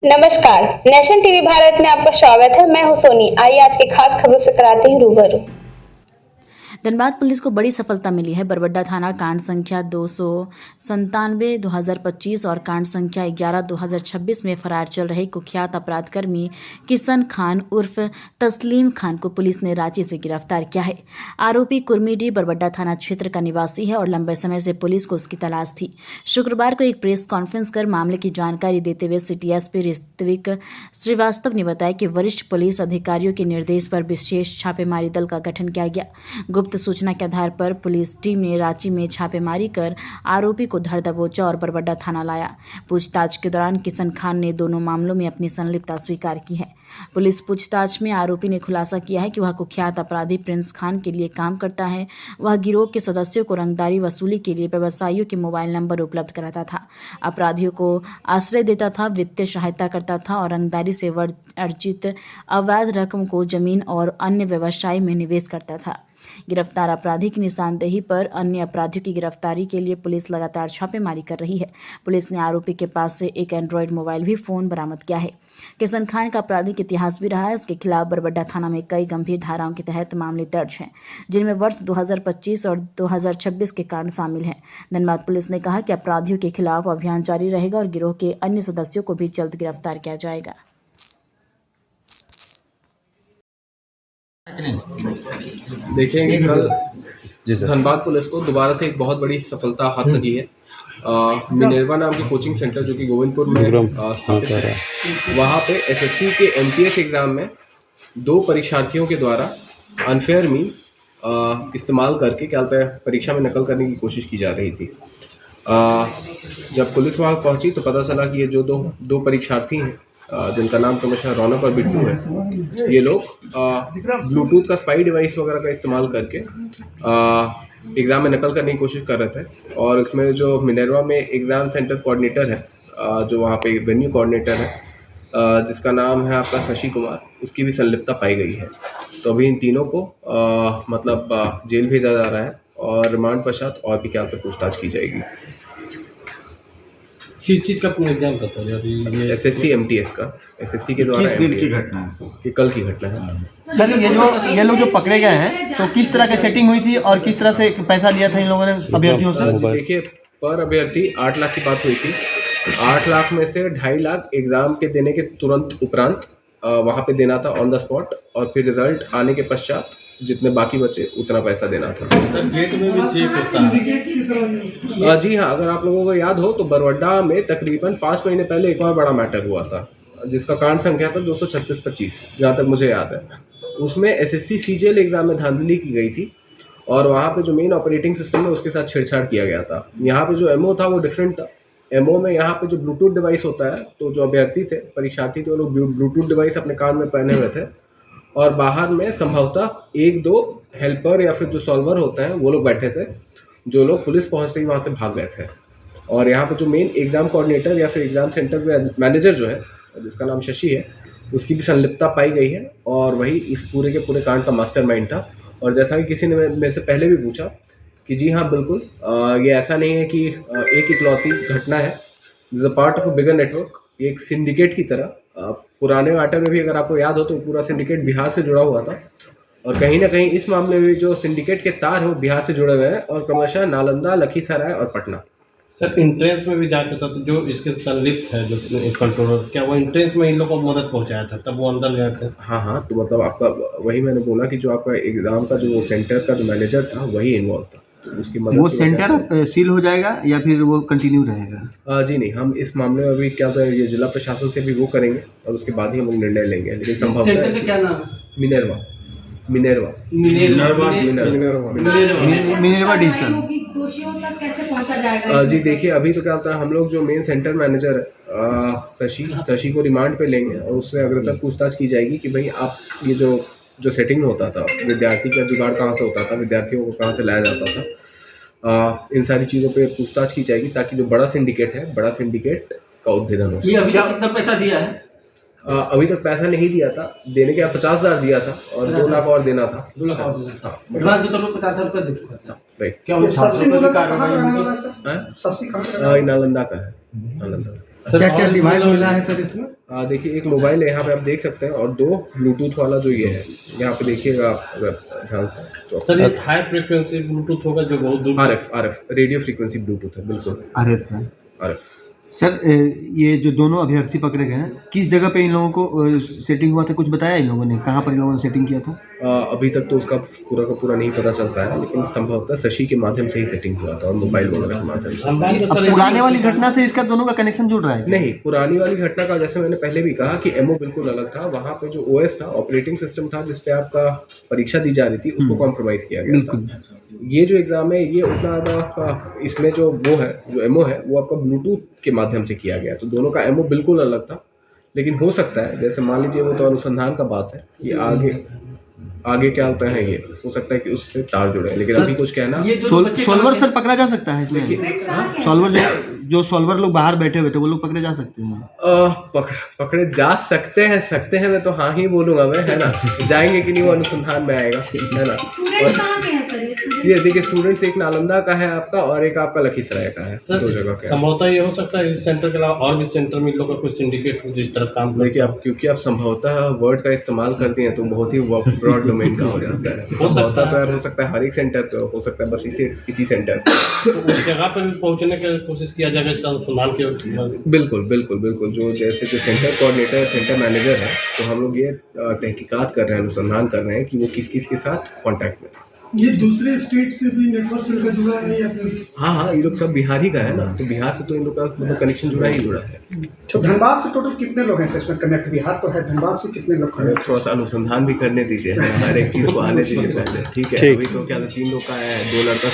नमस्कार, nation TV Bharat में आपका स्वागत है। मैं हूं सोनी। आइए आज के खास खबरों से कराते हैं रूबरू। धनबाद पुलिस को बड़ी सफलता मिली है। बरबड्डा थाना कांड संख्या 297/2025 और कांड संख्या 11/2026 में फरार चल रहे कुख्यात अपराध कर्मी किशन खान उर्फ तस्लीम खान को पुलिस ने रांची से गिरफ्तार किया है। आरोपी कुर्मीडीह बरबड्डा थाना क्षेत्र का निवासी है और लंबे समय से पुलिस को उसकी तलाश थी। शुक्रवार को एक प्रेस कॉन्फ्रेंस कर मामले की जानकारी देते हुए सिटी एसपी ऋत्विक श्रीवास्तव ने बताया कि वरिष्ठ पुलिस अधिकारियों के निर्देश पर विशेष छापेमारी दल का गठन किया गया। गुप्त सूचना के आधार पर पुलिस टीम ने रांची में छापेमारी कर आरोपी को धर दबोचा और बरबड्डा थाना लाया। पूछताछ के दौरान किशन खान ने दोनों मामलों में अपनी संलिप्तता स्वीकार की है। पुलिस पूछताछ में आरोपी ने खुलासा किया है कि वह कुख्यात अपराधी प्रिंस खान के लिए काम करता है। वह गिरोह के सदस्यों को रंगदारी वसूली के लिए व्यवसायियों के मोबाइल नंबर उपलब्ध कराता था, अपराधियों को आश्रय देता था, वित्तीय सहायता करता था और रंगदारी से अर्जित अवैध रकम को जमीन और अन्य व्यवसाय में निवेश करता था। गिरफ्तार अपराधी की निशानदेही पर अन्य अपराधियों की गिरफ्तारी के लिए पुलिस लगातार छापेमारी कर रही है। पुलिस ने आरोपी के पास से एक एंड्रॉयड मोबाइल भी फोन बरामद किया है। किशन खान का आपराधिक इतिहास भी रहा है। उसके खिलाफ बरबड्डा थाना में कई गंभीर धाराओं के तहत मामले दर्ज हैं, जिनमें वर्ष 2025 और 2026 के कांड शामिल हैं। धनबाद पुलिस ने कहा कि अपराधियों के खिलाफ अभियान जारी रहेगा और गिरोह के अन्य सदस्यों को भी जल्द गिरफ्तार किया जाएगा। देखेंगे कल धनबाद पुलिस को दोबारा से एक बहुत बड़ी सफलता हाथ लगी है। मिनेर्वा नाम की कोचिंग सेंटर जो कि गोविंदपुर में स्थापित है, वहाँ पे एसएससी के एमटीएस एग्जाम में 2 परीक्षार्थियों के द्वारा अनफेयर मीन्स इस्तेमाल करके क्या पे परीक्षा में नकल करने की कोशिश की जा रही थी। जब पुलिस वहाँ पहुंची तो पता चला कि ये जो दो परीक्षार्थी हैं जिनका नाम क्रमशः रौनक और बिट्टू है, ये लोग ब्लूटूथ का स्पाई डिवाइस वगैरह का इस्तेमाल करके एग्ज़ाम में नकल करने की कोशिश कर रहे थे। और इसमें जो मिनेर्वा में एग्ज़ाम सेंटर कोऑर्डिनेटर है, जो वहाँ पे वेन्यू कोऑर्डिनेटर है, जिसका नाम है आपका शशि कुमार, उसकी भी संलिप्तता पाई गई है। तो अभी इन तीनों को जेल भेजा जा रहा है और रिमांड पश्चात और भी क्या पर पूछताछ की जाएगी। किस चीज़ का एग्जाम था सर? ये एसएससी एमटीएस का, एसएससी के द्वारा। किस दिन की घटना है? ये कल की घटना है। सर ये लोग जो पकड़े गए हैं तो किस तरह की सेटिंग हुई थी और किस तरह से पैसा लिया था इन लोगों ने अभ्यर्थियों से? देखिए, पर अभ्यर्थी 8 लाख की बात हुई थी। 8 लाख में से 2.5 लाख एग्जाम के देने के तुरंत उपरांत वहाँ पे देना था ऑन द स्पॉट, और फिर रिजल्ट आने के पश्चात जितने बाकी बचे उतना पैसा देना था। सर गेट में भी चेक होता है? जी हाँ, अगर आप लोगों को याद हो तो बरबड्डा में तकरीबन 5 महीने पहले एक और बड़ा मैटर हुआ था, जिसका कांड संख्या था 236-25, जहाँ तक मुझे याद है। उसमें एसएससी सीजीएल एग्जाम में धांधली की गई थी और वहाँ पे जो मेन ऑपरेटिंग सिस्टम है उसके साथ छेड़छाड़ किया गया था। यहाँ पे जो एमओ था वो डिफरेंट था। एमओ में यहाँ पे जो ब्लूटूथ डिवाइस होता है, तो जो अभ्यर्थी थे, परीक्षार्थी थे, वो लोग ब्लूटूथ डिवाइस अपने कान में पहने हुए थे और बाहर में संभवतः 1-2 हेल्पर या फिर जो सॉल्वर होते हैं वो लोग बैठे थे, जो लोग पुलिस पहुंचते ही वहाँ से भाग गए थे। और यहाँ पे जो मेन एग्ज़ाम कोऑर्डिनेटर या फिर एग्ज़ाम सेंटर मैनेजर जो है, जिसका नाम शशि है, उसकी भी संलिप्तता पाई गई है और वही इस पूरे के पूरे कांड का मास्टरमाइंड था। और जैसा कि किसी ने मेरे से पहले भी पूछा कि जी हाँ बिल्कुल, ये ऐसा नहीं है कि एक इकलौती घटना है, this a part of a bigger network. ये एक सिंडिकेट की तरह, पुराने मैटर में भी अगर आपको याद हो तो पूरा सिंडिकेट बिहार से जुड़ा हुआ था, और कहीं ना कहीं इस मामले में जो सिंडिकेट के तार हैं वो बिहार से जुड़े हुए हैं और क्रमशः नालंदा, लखीसराय और पटना। सर एंट्रेंस में भी जांच होता था, जो इसके संलिप्त है जो कंट्रोलर, क्या वो एंट्रेंस में इन लोगों को मदद पहुंचाया था तब वो अंदर गए थे? हाँ, तो मतलब आपका वही मैंने बोला कि जो आपका एग्ज़ाम का जो सेंटर का जो मैनेजर था वही इन्वॉल्व था, तो उसकी मदद। वो सेंटर सील हो जाएगा या फिर वो कंटिन्यू रहेगा? जी नहीं, हम इस मामले में अभी क्या है, ये जिला प्रशासन से भी वो करेंगे और उसके बाद ही हम निर्णय लेंगे। लेकिन संभव सेंटर का क्या नाम है? मिनेर्वा डिजिटल। दोषियों तक कैसे पहुंचा जाएगा? जी देखिए, अभी तो क्या होता है, हम लोग जो मेन सेंटर मैनेजर है शशि को रिमांड पे लेंगे और उससे अग्रतर पूछताछ की जाएगी कि भाई आप ये जो सेटिंग होता था, विद्यार्थी का जुगाड़ कहाँ से होता था, विद्यार्थियों को कहाँ से लाया जाता था, इन सारी चीज़ों पे पूछताछ की जाएगी ताकि जो बड़ा सिंडिकेट का उद्भेदन हो। ये अभी तक कितना पैसा दिया है? अभी तक पैसा नहीं दिया था, देने के 50,000 दिया था और 2 लाख और देना था। 2 लाख और देना था। हाँ, एडवांस के तौर पर 50,000 रुपये दे चुका था। राइट। क्या वो छात्रों पर भी कार्रवाई होगी? नालंदा का है, नालंदा। क्या क्या डिवाइस मिला है सर इसमें? देखिए एक मोबाइल है यहाँ पे आप देख सकते हैं और 2 ब्लूटूथ वाला जो ये है यहाँ पे देखिएगा आप अगर ध्यान से तो सर ये हाई फ्रिक्वेंसी ब्लूटूथ होगा जो बहुत दूर RF रेडियो फ्रीक्वेंसी ब्लूटूथ है बिल्कुल RF है। RF। सर ये जो दोनों अभ्यर्थी पकड़े गए हैं किस जगह पे इन लोगों को सेटिंग हुआ था, कुछ बताया इन लोगों ने, कहाँ पर इन लोगों ने सेटिंग किया था? अभी तक तो उसका पूरा का पूरा नहीं पता चलता है, लेकिन संभवतः शशि के माध्यम से ही सेटिंग हुआ था और मोबाइल वगैरह के माध्यम से। अंदाज में अब सर पुराने वाली घटना से इसका दोनों का कनेक्शन जुड़ रहा है क्या? नहीं, पुरानी वाली घटना का जैसे मैंने पहले भी कहा कि एमओ बिल्कुल अलग था। वहाँ पे जो OS था, ऑपरेटिंग सिस्टम था जिसपे आपका परीक्षा दी जा रही थी, उसको कॉम्प्रोमाइज किया गया था। ये जो एग्जाम है ये उतना ज़्यादा आपका इसमें जो वो है जो एमओ है वो आपका ब्लूटूथ के माध्यम से किया गया, तो दोनों का एमओ बिल्कुल अलग था। लेकिन हो सकता है जैसे मान लीजिए वो तो अनुसंधान का बात है कि आगे क्या होता है, ये हो सकता है कि उससे तार जुड़े, लेकिन अभी कुछ कहना ये दोनों बच्चे सॉल्वर कहाँ सर पकड़ा जा सकता है इसमें? सॉल्वर जो सॉल्वर लोग बाहर बैठे हुए थे वो लोग पकड़े जा सकते हैं? पकड़े जा सकते हैं मैं तो हाँ ही बोलूंगा मैं, है ना। जाएंगे कि नहीं वो अनुसंधान में आएगा, है ना। स्टूडेंट्स कहाँ के हैं सर ये स्टूडेंट? ये देखिए स्टूडेंट्स एक नालंदा का है आपका और एक आपका लखीसराय का है, सर 2 जगह का है। संभवतः ये हो सकता है इस सेंटर के अलावा और भी सेंटर में इन लोगों का कोई सिंडिकेट हो जो इस तरह काम देखिए आप क्योंकि आप संभवतः वर्ड का इस्तेमाल करते हैं तो बहुत ही ब्रॉड डोमेन का हो जाता है। संभवतः तो यार हो सकता है हर एक सेंटर पे हो सकता है, बस इसी सेंटर तो उस जगह पर भी पहुंचने की कोशिश किया जाएगा इस अनुसंधान के। बिल्कुल जो जैसे जो सेंटर कोऑर्डिनेटर सेंटर मैनेजर है तो हम लोग ये तहकीकात कर रहे हैं, अनुसंधान कर रहे हैं कि वो किस के साथ कांटेक्ट में। ये दूसरे स्टेट से भी नेटवर्क से इनका जुड़ा है या फिर? हाँ ये लोग सब बिहार ही का है ना, तो बिहार से तो इन लोग का मतलब कनेक्शन जुड़ा है। तो धनबाद से टोटल कितने लोग हैं इसमें कनेक्ट? बिहार तो है, धनबाद से कितने लोग खड़े? थोड़ा सा अनुसंधान भी करने दीजिए, हर एक चीज़ को आने दीजिए पहले, ठीक है। अभी तो क्या 3 लोग का है, 2 लड़का